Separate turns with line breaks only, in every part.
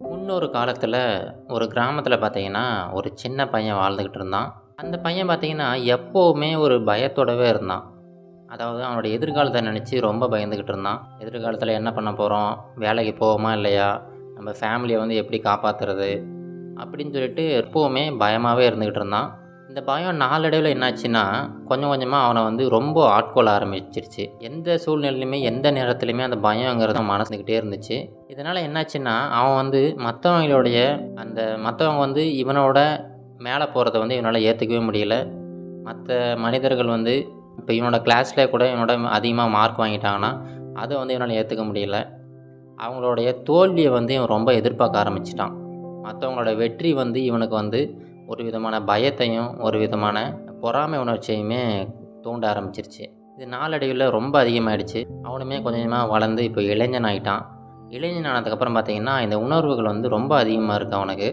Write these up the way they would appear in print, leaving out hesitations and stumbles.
முன்னொரு காலத்துல ஒரு கிராமத்துல பார்த்தீங்கன்னா, ஒரு சின்ன பையன் வாழ்ந்துகிட்டு இருந்தான். அந்த பையன் பார்த்தீங்கன்னா, எப்பவுமே ஒரு பயத்தோடவே இருந்தான். அதாவது அவனுடைய எதிர்காலத்த நெனச்சு ரொம்ப பயந்துகிட்டு இருந்தான். எதிர்காலத்துல என்ன பண்ண போறோம்? வேலைக்கு போவோமா? இல்லையா? நம்ம ஃபேமிலிய வந்து எப்படி காப்பாத்துறது? அப்படின்னு சொல்லிட்டு எப்பவுமே பயமாவே இருந்துகிட்டு இருந்தான். இந்த பயம் நாளடைவில என்னாச்சுன்னா, கொஞ்சம் கொஞ்சமா அவன வந்து ரொம்ப ஆட்கொள்ள ஆரம்பிச்சிருச்சு. எந்த சூழ்நிலையிலுமே, எந்த நேரத்திலுமே அந்த பயங்கிறது அவன் மனசுக்கிட்டே இருந்துச்சு. இதனால என்னாச்சுன்னா, அவன் வந்து மத்தவங்களுடைய மத்தவங்க வந்து இவனோட மேல போறத வந்து இவனால ஏத்துக்கவே முடியல. மத்த மனிதர்கள் வந்து இப்ப இவனோட கிளாஸ்ல கூட இவனோட அதிகமா மார்க் வாங்கிட்டாங்கன்னா, அத வந்து இவனால ஏத்துக்க முடியல. அவங்களுடைய தோல்விய வந்து இவன் ரொம்ப எதிர்பார்க்க ஆரம்பிச்சுட்டான். மத்தவங்களோட வெற்றி வந்து இவனுக்கு வந்து ஒரு விதமான பயத்தையும், ஒரு விதமான பொறாமை உணர்ச்சியுமே தூண்ட ஆரம்பிச்சிருச்சு. இது நாளடைவில ரொம்ப அதிகமாயிடுச்சு. அவனுமே கொஞ்சம் கொஞ்சமா வளர்ந்து இப்போ இளைஞன் ஆயிட்டான். இளைஞன் ஆனதுக்கப்புறம் பார்த்தீங்கன்னா, இந்த உணர்வுகள் வந்து ரொம்ப அதிகமா இருக்கு அவனுக்கு.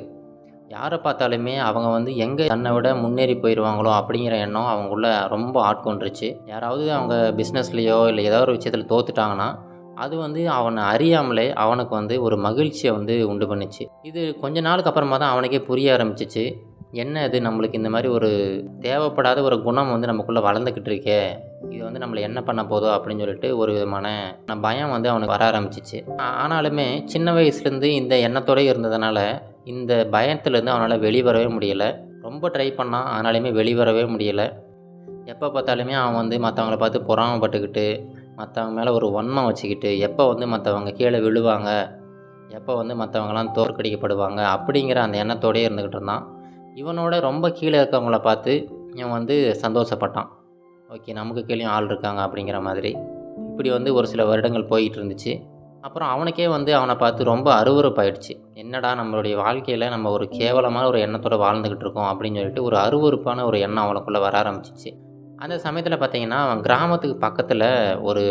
யார பார்த்தாலுமே அவங்க வந்து எங்க தன்னை விட முன்னேறி போயிருவாங்களோ அப்படிங்கிற எண்ணம் அவங்களுக்குள்ள ரொம்ப ஆட்கொண்டுருச்சு. யாராவது அவங்க பிசினஸ்லயோ இல்ல ஏதோ ஒரு விஷயத்துல தோத்துட்டாங்கன்னா, அது வந்து அவன அறியாமலே அவனுக்கு வந்து ஒரு மகிழ்ச்சிய வந்து உண்டு பண்ணுச்சு. இது கொஞ்ச நாளுக்கு அப்புறமா தான் அவனுக்கே புரிய ஆரம்பிச்சுச்சு. என்ன இது நம்மளுக்கு இந்த மாரி ஒரு தேவைப்படாத ஒரு குணம் வந்து நமக்குள்ள வளர்ந்துக்கிட்டு இருக்கே! இது வந்து நம்மள என்ன பண்ண போதோ அப்படின்னு சொல்லிட்டு ஒரு விதமான பயம் வந்து அவனுக்கு வர ஆரம்பிச்சுச்சு. ஆனாலுமே சின்ன வயசுலேருந்து இந்த எண்ணத்தோடயே இருந்ததுனால, இந்த பயத்துலேருந்து அவனால வெளிவரவே முடியல. ரொம்ப ட்ரை பண்ணான். ஆனாலுமே வெளிவரவே முடியல. எப்போ பார்த்தாலுமே அவன் வந்து மத்தவங்கள பார்த்து பொறாமைப்பட்டுக்கிட்டு, மத்தவங்க மேல ஒரு வன்மம் வச்சுக்கிட்டு, எப்போ வந்து மத்தவங்க கீழ விழுவாங்க, எப்போ வந்து மத்தவங்கலாம் தோற்கடிக்கப்படுவாங்க, அப்படிங்கிற அந்த எண்ணத்தோடயே இருந்துகிட்டு இருந்தான். இவனோட ரொம்ப கீழ இருக்கவங்கள பார்த்து இவன் வந்து சந்தோஷப்பட்டான். ஓகே, நமக்கு கீழயும் ஆள் இருக்காங்க அப்படிங்கிற மாதிரி. இப்படி வந்து ஒரு சில வருடங்கள் போயிட்டு இருந்துச்சு. அப்புறம் அவனுக்கே வந்து அவன பார்த்து ரொம்ப அருவருப்பாயிடுச்சு. என்னடா நம்மளுடைய வாழ்க்கையில நம்ம ஒரு கேவலமான ஒரு எண்ணத்தோட வாழ்ந்துகிட்டு இருக்கோம் அப்படின்னு சொல்லிட்டு ஒரு அருவருப்பான ஒரு எண்ணம் அவனுக்குள்ள வர ஆரம்பிச்சுச்சு. அந்த சமயத்தில பார்த்தீங்கன்னா, அவன் கிராமத்துக்கு பக்கத்தில ஒரு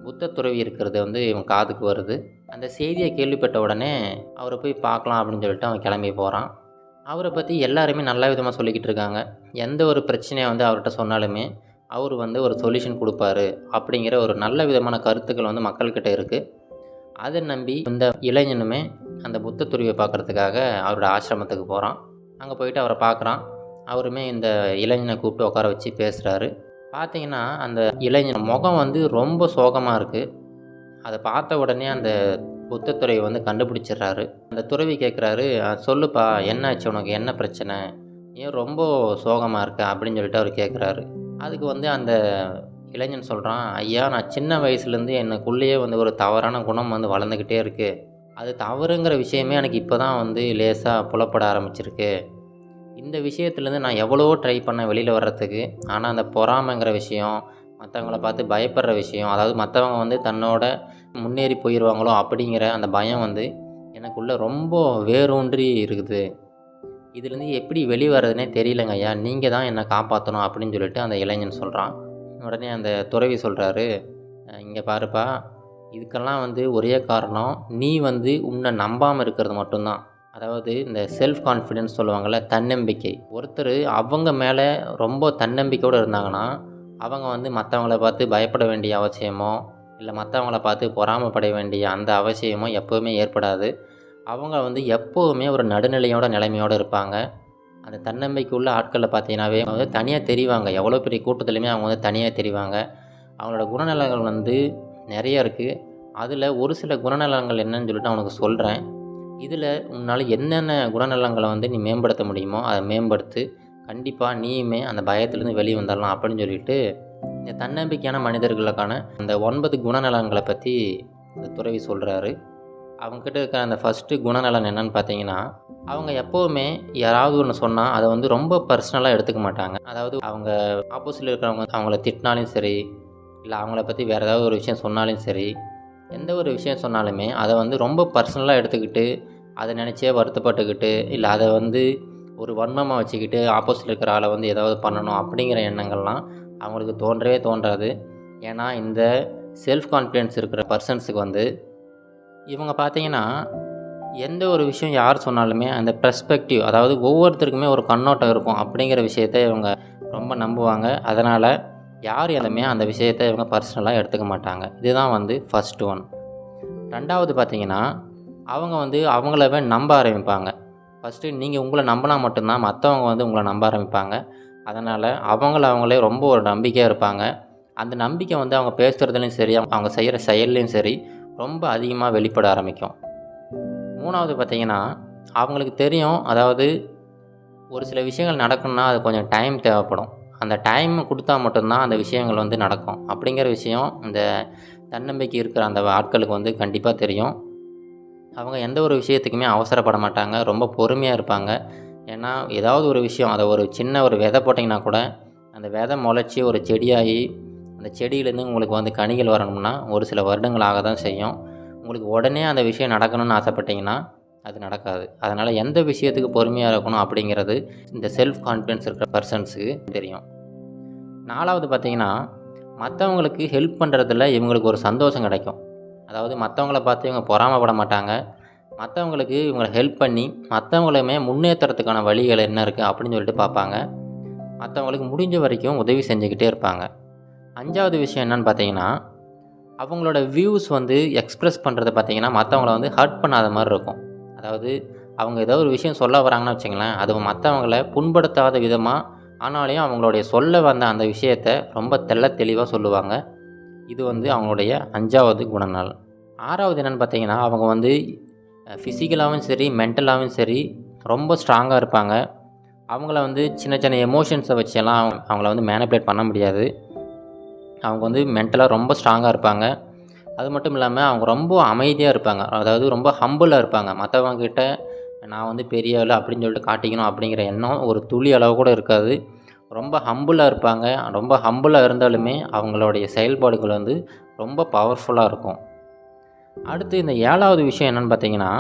புத்த துறவி இருக்கிறது வந்து இவன் காதுக்கு வருது. அந்த செய்திய கேள்விப்பட்ட உடனே அவர போய் பார்க்கலாம் அப்படின்னு சொல்லிட்டு அவன் கிளம்பி போறான். அவர பத்தி எல்லாருமே நல்ல விதமா சொல்லிக்கிட்டு இருக்காங்க. எந்த ஒரு பிரச்சனைய வந்து அவர்ட்ட சொன்னாலுமே, அவரு வந்து ஒரு சொல்யூஷன் குடுப்பாரு. அப்படிங்கிற ஒரு நல்ல விதமான கருத்துக்கள் வந்து மக்கள்கிட்ட இருக்கு. அத நம்பி இந்த இளைஞனுமே அந்த புத்த துறவிய பார்க்கறதுக்காக அவரோட ஆசிரமத்துக்கு போறான். அங்க போயிட்டு அவர பார்க்குறான். அவருமே இந்த இளைஞன கூப்பிட்டு உட்கார வச்சு பேசுறாரு. பார்த்தீங்கன்னா, அந்த இளைஞன் முகம் வந்து ரொம்ப சோகமா இருக்கு. அத பார்த்த உடனே அந்த புத்த துறவி வந்து கண்டுபிடிச்சிடுறாரு. அந்த துறவி கேட்குறாரு, சொல்லுப்பா, என்னாச்சு உனக்கு? என்ன பிரச்சனை? ஏன் ரொம்ப சோகமா இருக்க?" அப்படின்னு சொல்லிட்டு அவரு கேட்குறாரு. அதுக்கு வந்து அந்த இளைஞன் சொல்றான், "ஐயா, நான் சின்ன வயசுலேருந்து எனக்குள்ளேயே வந்து ஒரு தவறான குணம் வந்து வளர்ந்துக்கிட்டே இருக்கு. அது தவறுங்கிற விஷயமே எனக்கு இப்ப தான் வந்து லேசா புலப்பட ஆரம்பிச்சிருக்கு. இந்த விஷயத்துலேருந்து நான் எவ்வளவோ ட்ரை பண்ணேன் வெளில வர்றதுக்கு. ஆனா அந்த பொறாமைங்கிற விஷயம், மத்தவங்கள பார்த்து பயப்படுற விஷயம், அதாவது மத்தவங்க வந்து தன்னோட முன்னேறி போயிருவாங்களோ அப்படிங்கிற அந்த பயம் வந்து எனக்குள்ள ரொம்ப வேரூன்றி இருக்குது. இதுலேருந்து எப்படி வெளி வர்றதுன்னே தெரியலங்கய்யா. நீங்க தான் என்ன காப்பாத்தணும்." அப்படின்னு சொல்லிட்டு அந்த இளைஞன் சொல்றான். உடனே அந்த துறவி சொல்றாரு, இங்க பாருப்பா, இதுக்கெல்லாம் வந்து ஒரே காரணம், நீ வந்து உன்ன நம்பாம இருக்கிறது மட்டும் தான். அதாவது இந்த செல்ஃப் கான்ஃபிடன்ஸ் சொல்லுவாங்கல்ல, தன்னம்பிக்கை. ஒருத்தரு அவங்க மேல ரொம்ப தன்னம்பிக்கையோட இருந்தாங்கன்னா, அவங்க வந்து மத்தவங்கள பார்த்து பயப்பட வேண்டிய அவசியமோ, இல்ல மத்தவங்கள பார்த்து பொறாமைப்பட வேண்டிய அந்த அவசியமோ எப்பவுமே ஏற்படாது. அவங்க வந்து எப்பவுமே ஒரு நடுநிலையோட நிலைமையோட இருப்பாங்க. அந்த தன்னம்பிக்கை உள்ள ஆட்கள பார்த்தீங்கன்னாவே அவங்க வந்து தனியா தெரிவாங்க. எவ்வளோ பெரிய கூட்டத்திலயுமே அவங்க வந்து தனியா தெரிவாங்க. அவங்களோட குணநலங்கள் வந்து நெறைய இருக்கு. அதுல ஒரு சில குணநலங்கள் என்னன்னு சொல்லிட்டு நான் உனக்கு சொல்றேன். இதுல உன்னால என்னென்ன குணநலங்கள வந்து நீ மேம்படுத்த முடியுமோ, அத மேம்படுத்து. கண்டிப்பா நீயுமே அந்த பயத்திலருந்து வெளிய வந்துரலாம் அப்படின்னு சொல்லிட்டு, இந்த தன்னம்பிக்கையான மனிதர்களுக்கான அந்த 9 குணநலங்கள பத்தி அந்த துறவி சொல்றாரு. அவங்ககிட்ட இருக்கிற அந்த ஃபர்ஸ்ட்டு குணநலன் என்னன்னு பார்த்தீங்கன்னா, அவங்க எப்பவுமே யாராவது ஒண்ணு சொன்னா, அத வந்து ரொம்ப பர்சனலா எடுத்துக்க மாட்டாங்க. அதாவது அவங்க ஆப்போசிட்ல இருக்கிறவங்க அவங்கள திட்டினாலும் சரி, இல்ல அவங்கள பத்தி வேற ஏதாவது ஒரு விஷயம் சொன்னாலும் சரி, எந்த ஒரு விஷயம் சொன்னாலுமே, அத வந்து ரொம்ப பர்சனலா எடுத்துக்கிட்டு, அத நினைச்சே வருத்தப்பட்டுக்கிட்டு, இல்ல அத வந்து ஒரு வன்மமா வச்சுக்கிட்டு, ஆப்போசிட்ல இருக்கிற ஆள வந்து ஏதாவது பண்ணணும் அப்படிங்கிற எண்ணங்கள்லாம் அவங்களுக்கு தோன்றவே தோன்றாது. ஏன்னா, இந்த செல்ஃப் கான்ஃபிடன்ஸ் இருக்கிற பெர்சன்ஸுக்கு வந்து, இவங்க பார்த்தீங்கன்னா, எந்த ஒரு விஷயம் யார் சொன்னாலுமே அந்த பெர்ஸ்பெக்டிவ், அதாவது ஒவ்வொருத்தருக்குமே ஒரு கண்ணோட்டம் இருக்கும் அப்படிங்கிற விஷயத்த இவங்க ரொம்ப நம்புவாங்க. அதனால யார் எதுவுமே அந்த விஷயத்த இவங்க பர்சனலா எடுத்துக்க மாட்டாங்க. இதுதான் வந்து ஃபர்ஸ்ட் ஒன். 2வது பார்த்தீங்கன்னா, அவங்க வந்து அவங்களவே நம்ப ஆரம்பிப்பாங்க. ஃபஸ்ட்டு நீங்கள் உங்கள நம்பினா மட்டும்தான் மற்றவங்க வந்து உங்களை நம்ப ஆரம்பிப்பாங்க. அதனால் அவங்களே ரொம்ப ஒரு நம்பிக்கையாக இருப்பாங்க. அந்த நம்பிக்கை வந்து அவங்க பேசுகிறதுலையும் சரி, அவங்க செய்கிற செயல்லையும் சரி ரொம்ப அதிகமாக வெளிப்பட ஆரம்பிக்கும். 3வது பார்த்தீங்கன்னா, அவங்களுக்கு தெரியும். அதாவது ஒரு சில விஷயங்கள் நடக்கணும்னா அது கொஞ்சம் டைம் தேவைப்படும். அந்த டைம் குடுத்தா மட்டும்தான் அந்த விஷயங்கள் வந்து நடக்கும். அப்படிங்கிற விஷயம் இந்த தன்னம்பிக்கை இருக்கிற அந்த ஆட்களுக்கு வந்து கண்டிப்பா தெரியும். அவங்க எந்த ஒரு விஷயத்துக்குமே அவசரப்பட மாட்டாங்க. ரொம்ப பொறுமையா இருப்பாங்க. ஏன்னா, ஏதாவது ஒரு விஷயம் அத ஒரு சின்ன ஒரு விதை போட்டிங்கன்னா கூட, அந்த விதை முளைச்சு ஒரு செடியாகி, அந்த செடியிலேருந்து உங்களுக்கு வந்து கனிகள் வரணும்னா, ஒரு சில வருடங்கள் ஆக தான் செய்யும். உங்களுக்கு உடனே அந்த விஷயம் நடக்கணும்னு ஆசைப்பட்டீங்கன்னா, அது நடக்காது. அதனால எந்த விஷயத்துக்கு பொறுமையா இருக்கணும் அப்படிங்கிறது, இந்த செல்ஃப் கான்ஃபிடன்ஸ் இருக்கிற பெர்சன்ஸுக்கு தெரியும். 4வது பார்த்தீங்கன்னா, மத்தவங்களுக்கு ஹெல்ப் பண்றதுல இவங்களுக்கு ஒரு சந்தோஷம் கிடைக்கும். அதாவது மத்தவங்கள பார்த்து இவங்க பொறாமைப்பட மாட்டாங்க. மத்தவங்களுக்கு இவங்க ஹெல்ப் பண்ணி, மத்தவங்களையுமே முன்னேத்துறதுக்கான வழிகள் என்ன இருக்கு அப்படின்னு சொல்லிட்டு பார்ப்பாங்க. மத்தவங்களுக்கு முடிஞ்ச வரைக்கும் உதவி செஞ்சுக்கிட்டே இருப்பாங்க. 5வது விஷயம் என்னன்னு பார்த்தீங்கன்னா, அவங்களோட வியூஸ் வந்து எக்ஸ்பிரஸ் பண்றது பார்த்தீங்கன்னா, மத்தவங்கள வந்து ஹர்ட் பண்ணாத மாரி இருக்கும். அதாவது அவங்க ஏதோ ஒரு விஷயம் சொல்ல வராங்கன்னு வச்சுக்கங்களேன், அது மத்தவங்கள புண்படுத்தாத விதமா, ஆனாலும் அவங்களுடைய சொல்ல வந்த அந்த விஷயத்த ரொம்ப தெளிவா சொல்லுவாங்க. இது வந்து அவங்களுடைய 5வது குணநலன். 6வது என்னன்னு பார்த்தீங்கன்னா, அவங்க வந்து ஃபிசிக்கலாவும் சரி, மென்டலாவும் சரி ரொம்ப ஸ்ட்ராங்கா இருப்பாங்க. அவங்கள வந்து சின்ன சின்ன எமோஷன்ஸ வச்செல்லாம் அவங்கள வந்து மேனிபுலேட் பண்ண முடியாது. அவங்க வந்து மென்டலா ரொம்ப ஸ்ட்ராங்கா இருப்பாங்க. அது மட்டும் இல்லாம அவங்க ரொம்ப அமைதியா இருப்பாங்க. அதாவது ரொம்ப ஹம்பிளா இருப்பாங்க. மத்தவங்க கிட்ட நான் வந்து பெரிய ஆளு அப்படின்னு சொல்லிட்டு காட்டிக்கணும் அப்படிங்கிற எண்ணம் ஒரு துளி அளவு கூட இருக்காது. ரொம்ப ஹம்பிளா இருப்பாங்க. ரொம்ப ஹம்பிளா இருந்தாலுமே அவங்களுடைய செயல்பாடுகள் வந்து ரொம்ப பவர்ஃபுல்லா இருக்கும். அடுத்து இந்த 7வது விஷயம் என்னன்னு பார்த்தீங்கன்னா,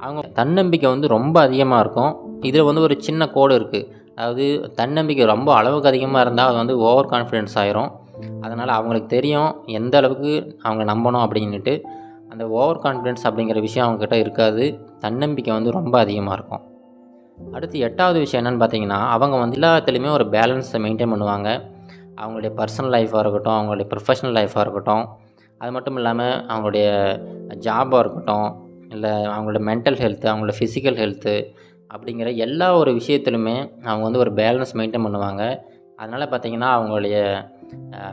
அவங்க தன்னம்பிக்கை வந்து ரொம்ப அதிகமா இருக்கும். இதில வந்து ஒரு சின்ன கோடு இருக்கு. அதாவது தன்னம்பிக்கை ரொம்ப அளவுக்கு அதிகமா இருந்தா அது வந்து ஓவர் கான்ஃபிடன்ஸ் ஆயிரும். அதனால அவங்களுக்கு தெரியும் எந்த அளவுக்கு அவங்க நம்பணும் அப்படின்னுட்டு. அந்த ஓவர் கான்ஃபிடன்ஸ் அப்படிங்கிற விஷயம் அவங்ககிட்ட இருக்காது. தன்னம்பிக்கை வந்து ரொம்ப அதிகமா இருக்கும். அடுத்து 8வது விஷயம் என்னன்னு பார்த்தீங்கன்னா, அவங்க வந்து எல்லாத்துலயுமே ஒரு பேலன்ஸ மெயின்டெயின் பண்ணுவாங்க. அவங்களுடைய பர்சனல் லைஃபா இருக்கட்டும், அவங்களுடைய ப்ரொஃபஷனல் லைஃபா இருக்கட்டும், அது மட்டும் இல்லாம அவங்களுடைய ஜாபா இருக்கட்டும், இல்ல அவங்களோட மென்டல் ஹெல்த், அவங்களோட ஃபிசிக்கல் ஹெல்த்து அப்படிங்கிற எல்லா ஒரு விஷயத்திலுமே அவங்க வந்து ஒரு பேலன்ஸ் மெயின்டெயின் பண்ணுவாங்க. அதனால பார்த்தீங்கன்னா, அவங்களுடைய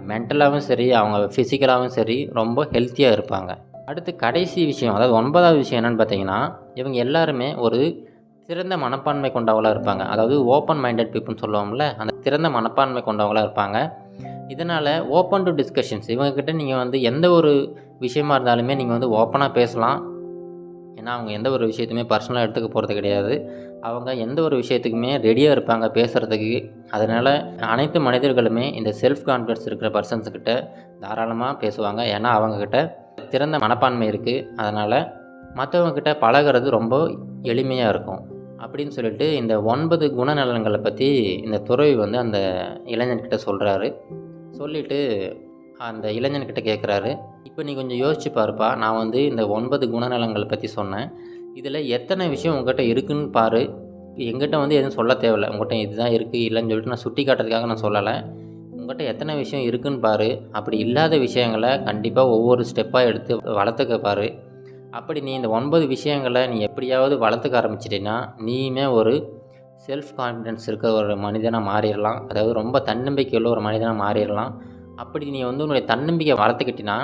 மென்டலாவும் சரி, அவங்க ஃபிசிக்கலாவும் சரி ரொம்ப ஹெல்த்தியா இருப்பாங்க. அடுத்து கடைசி விஷயம், அதாவது 9வது விஷயம் என்னன்னு பார்த்தீங்கன்னா, இவங்க எல்லாருமே ஒரு திறந்த மனப்பான்மை கொண்டவங்களா இருப்பாங்க. அதாவது ஓப்பன் மைண்டட் பீப்புள்ன்னு சொல்லுவோம்ல, அந்த திறந்த மனப்பான்மை கொண்டவங்களா இருப்பாங்க. இதனால ஓப்பன் டூ டிஸ்கஷன்ஸ் இவங்க கிட்ட நீங்க வந்து எந்த ஒரு விஷயமா இருந்தாலுமே நீங்க வந்து ஓப்பனா பேசலாம். ஏன்னா, அவங்க எந்த ஒரு விஷயத்தையுமே பர்சனலா எடுத்துக்க போறது கிடையாது. அவங்க எந்த ஒரு விஷயத்துக்குமே ரெடியா இருப்பாங்க பேசுறதுக்கு. அதனால அனைத்து மனிதர்களுமே இந்த செல்ஃப் கான்ஃபிடன்ஸ் இருக்கிற பெர்சன்ஸ் கிட்ட தாராளமா பேசுவாங்க. ஏன்னா, அவங்க கிட்ட திறந்த மனப்பான்மை இருக்கு. அதனால மத்தவங்க கிட்ட பழகுறது ரொம்ப எளிமையா இருக்கும். அப்படின்னு சொல்லிட்டு இந்த 9 குணநலன்கள பத்தி இந்த துறவி வந்து அந்த இளைஞன்கிட்ட சொல்றாரு. சொல்லிட்டு அந்த இளைஞன்கிட்ட கேட்குறாரு, "இப்ப நீ கொஞ்சம் யோசிச்சு பாருப்பா. நான் வந்து இந்த 9 குணநலன்கள பத்தி சொன்னேன். இதில எத்தன விஷயம் உன்கிட்ட இருக்குன்னு பாரு. என்கிட்ட வந்து எதுவும் சொல்ல தேவையில்ல. உன்கிட்ட இதுதான் இருக்கு, இல்லன்னு சொல்லிட்டு நான் சுட்டி காட்டுறதுக்காக நான் சொல்லல. உன்கிட்ட எத்தன விஷயம் இருக்குன்னு பாரு. அப்படி இல்லாத விஷயங்கள கண்டிப்பா ஒவ்வொரு ஸ்டெப்பா எடுத்து வளர்த்துக்க பாரு. அப்படி நீ இந்த 9 விஷயங்கள நீ எப்படியாவது வளர்த்துக்க ஆரம்பிச்சிட்டீன்னா, நீயுமே ஒரு செல்ஃப் கான்ஃபிடன்ஸ் இருக்க ஒரு மனிதனா மாறிறலாம். அதாவது ரொம்ப தன்னம்பிக்கை உள்ள ஒரு மனிதனா மாறிறலாம். அப்படி நீ வந்து உன்னுடைய தன்னம்பிக்கைய வளர்த்துக்கிட்டீன்னா,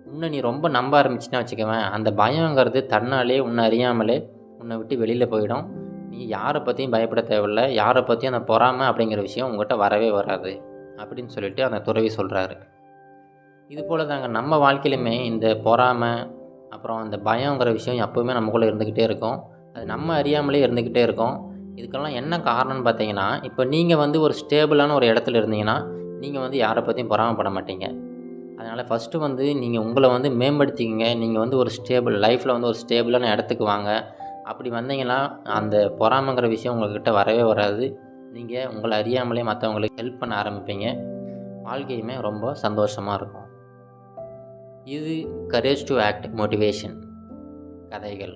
உன்ன நீ ரொம்ப நம்ப ஆரம்பிச்சிட்டேன்னு வச்சுக்கவேன், அந்த பயங்கிறது தன்னாலேயே உன்ன அறியாமலே உன்ன விட்டு வெளியில போயிடும். நீ யார பத்தியும் பயப்பட தேவையில்ல. யார பத்தியும் அந்த பொறாமை அப்படிங்கிற விஷயம் உன்கிட்ட வரவே வராது. அப்படின்னு சொல்லிட்டு அந்த துறவி சொல்றாரு. இது போல தாங்க நம்ம வாழ்க்கையிலுமே இந்த பொறாமை, அப்புறம் அந்த பயங்கிற விஷயம் எப்பவுமே நமக்குள்ள இருந்துக்கிட்டே இருக்கும். அது நம்ம அறியாமலே இருந்துக்கிட்டே இருக்கும். இதுக்கெல்லாம் என்ன காரணம்னு பார்த்தீங்கன்னா, இப்ப நீங்க வந்து ஒரு ஸ்டேபிளான ஒரு இடத்துல இருந்தீங்கன்னா, நீங்க வந்து யார பத்தியும் பொறாமைப்பட மாட்டீங்க. அதனால ஃபர்ஸ்ட்டு வந்து நீங்க உங்கள வந்து மேம்படுத்திக்கங்க. நீங்க வந்து ஒரு லைஃப்ல வந்து ஒரு ஸ்டேபிளான இடத்துக்கு வாங்க. அப்படி வந்தீங்கன்னா, அந்த பொறாமைங்கிற விஷயம் உங்ககிட்ட வரவே வராது. நீங்க உங்கள அறியாமலே மத்தவங்களுக்கு ஹெல்ப் பண்ண ஆரம்பிப்பீங்க. வாழ்க்கையுமே ரொம்ப சந்தோஷமா இருக்கும். இது கரேஜ் டூ ஆக்ட் மோட்டிவேஷன் கதைகள்.